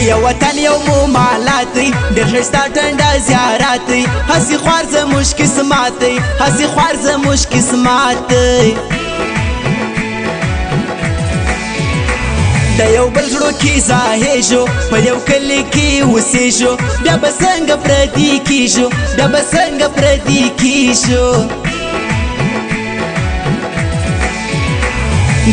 یو وطن یو مو مالات دی ډېر ښایسته ټنډه زیارت دی هسې خوار زموږ قسمت دی هسې خوار زموږ قسمت دی د یو بل زړو کې ځایږو په یو کلي کې اوسېږو بیا به څنګه پردي کېږو بیا به څنګه پردي کېږو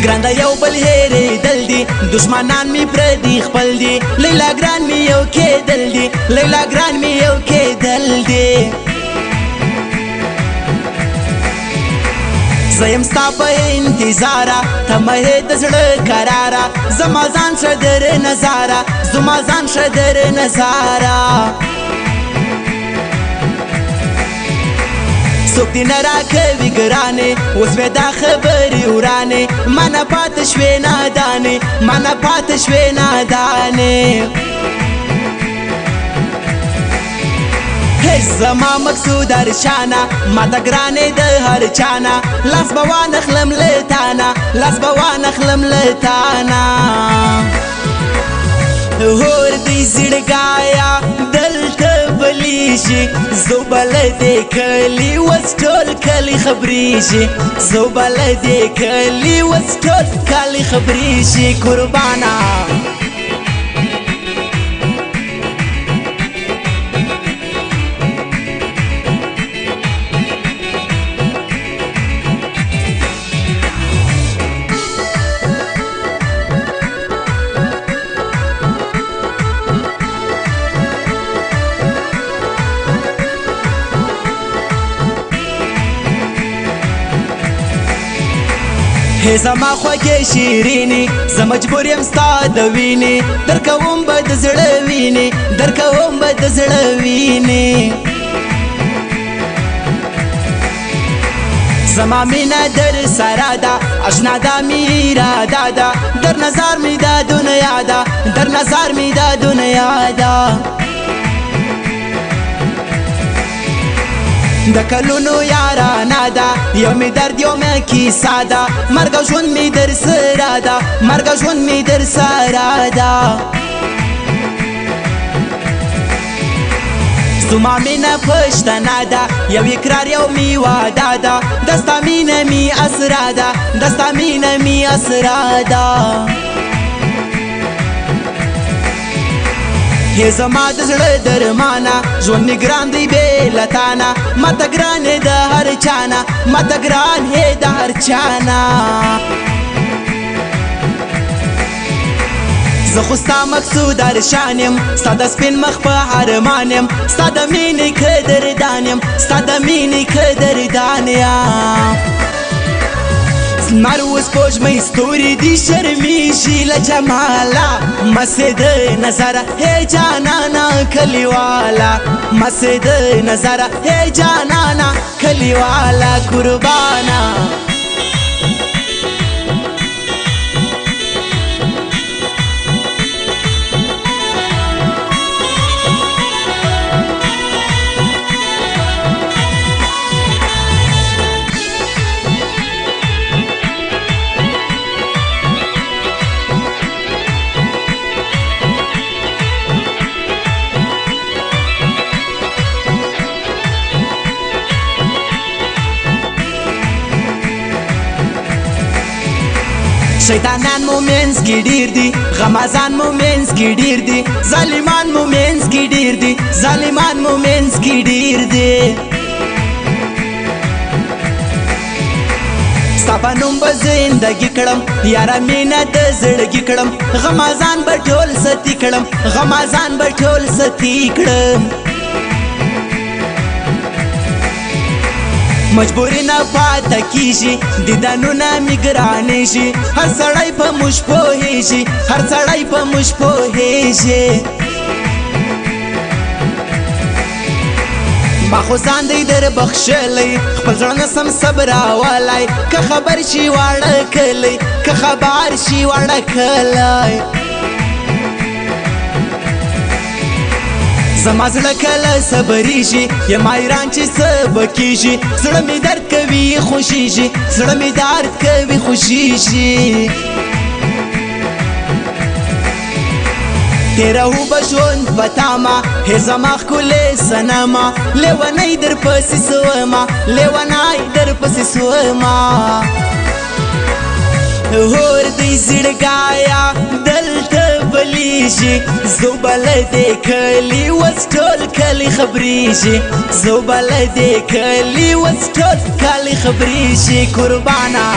ګران د یو بل هېرېدل دي دشمنان مې پردي خپل دي لیلا ګران مې یو کېدل دي لیلا ګران مې یو کېدل دي زه یم ستا په انتظاره ته مه یې د زړه قراره زما ځان شه در نظاره زما ځان شه در نظاره څوک دې نه راکوي ګرانې اوس مې دا خبرې ورانې مانه پاته شوې نادانې مانه پاته شوې نادانې زما مقصود هر چانه ماته ګرانې د هر چانه لاس به وانخلم له تانه لاس به وانخلم له تانه هور دې زړګایا دلته بلیږي زو به له دې کلي اوس ټول کلي خبرېږي زو به له دې کلي اوس ټول کلي خبرېږي قربانه هی زما خوږې شیرینې زه مجبور یم ستا د وینې درکوم به د زړه وینې درکوم به د زړه وینې زما مینه در سره ده اشنا دا مې اراده ده در نظر مې دا دنیا ده در نظر مې دا دنیا ده د کلونو یارانه ده یو مې درد یو مې کیسه ده مرګ ژوند مې در سره ده مرګ ژوند مې در سره ده زما مینه پښتنه ده یو اقرار یو مې وعده ده د ستا مینه مې اسره ده د ستا مینه مې اسره ده هی زما د زړه درمانه ژوند مې ګران دی بې له تانه ماته ګران یې د هر چانه ماته ګران یې د هر چانه زه خو ستا مقصود هر شان یم ستا د سپین مخ په ارمان یم ستا د مینې قدردان یم ستا د مینې قدردان یم لمر وسپوږمۍ ستوري دي شرمېږي له جماله مسې د نظره هی جانانه کلیواله مسې د نظره هی جانانه کلیواله قربانه شیطانان مو منځ کې ډېر دي غمازان مو منځ کې ډېر دي ظالمان مو منځ کې ډېر دي ظالمان مو منځ کې ډېر دي ستا په نوم به زندګي کړم یاره مینه د زړګي کړم غمازان به ټول ستی کړم غمازان به ټول ستی کړم مجبوری نه پاته کیږي دیدنونه مې ګرانېږي هر سړی په موږ پوهېږي هر سړی په موږ پوهېږي ما خو ځان دی در بخښلی خپل زړه نه سم صبرولی که خبر شي واړه کلی که خبر شي واړه کلی زما زړه کله صبرېږي یم حیران چې څه به کېږي زړه مې درد کوي خوښېږي زړه مې درد کوي خوښېږي تیرهو بژوند په تامه هې زما ښکلې صنمه لیونی در پسې سومه لیونی در پسې سومه هور دی زړګایا دلته بلیږي زو بل دې کلي وس ټول کلي خبرېږي زو بل دې کلي وس ټول کلي خبرېږي قربانه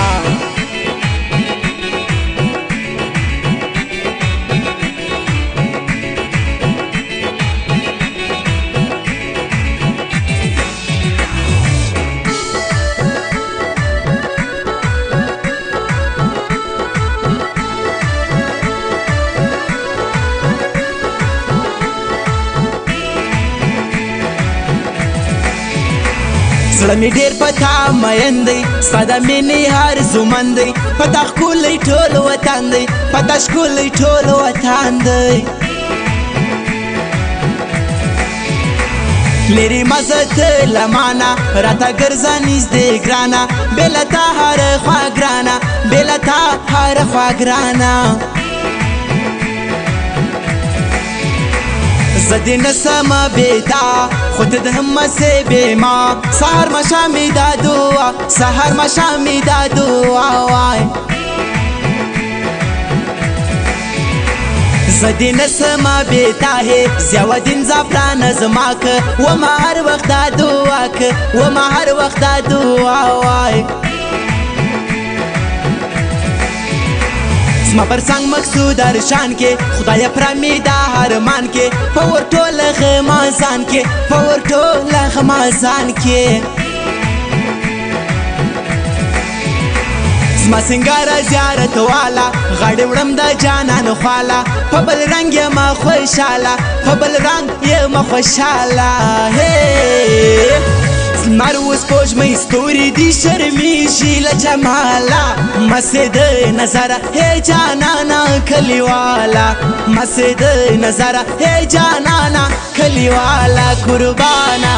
زړه مې ډېر په تا مین دی ستا د مینې هر زومن دی په تا ښکلی ټول وطن دی په تا ښکلی ټول وطن دی لرې مزه ته له مانه راته ګرځه نږدې ګرانه بې له تا هره خوا ګرانه بې له تا هره خوا ګرانه زه دې نسمه بې تا خو ته د هم مسې بې ما سهار ماښامې دا دعا سهار ماښامې دا دعا وای زه دې نسمه بې تا هې ضیاءالدین زعفرانه زما که ومه هر وخت دا دعا که ومه هر وخت دا دعا وای زما پر څنګ مقصود ارشان کې خدای پرمې دا هرمان کې په ور ټوله غمازان کې په ور ټوله غمازان کې زما سنګاره زیارت والا غاړې وړم د جانان خواله په بل رنګ یم خوشحاله په بل رنګ یم خوشحاله لمر وسپوږمۍ ستوري دي شرمېږي له جماله مسې د نظره هې جانانه کلیواله مسې د نظره هې جانانه کلیواله قربانه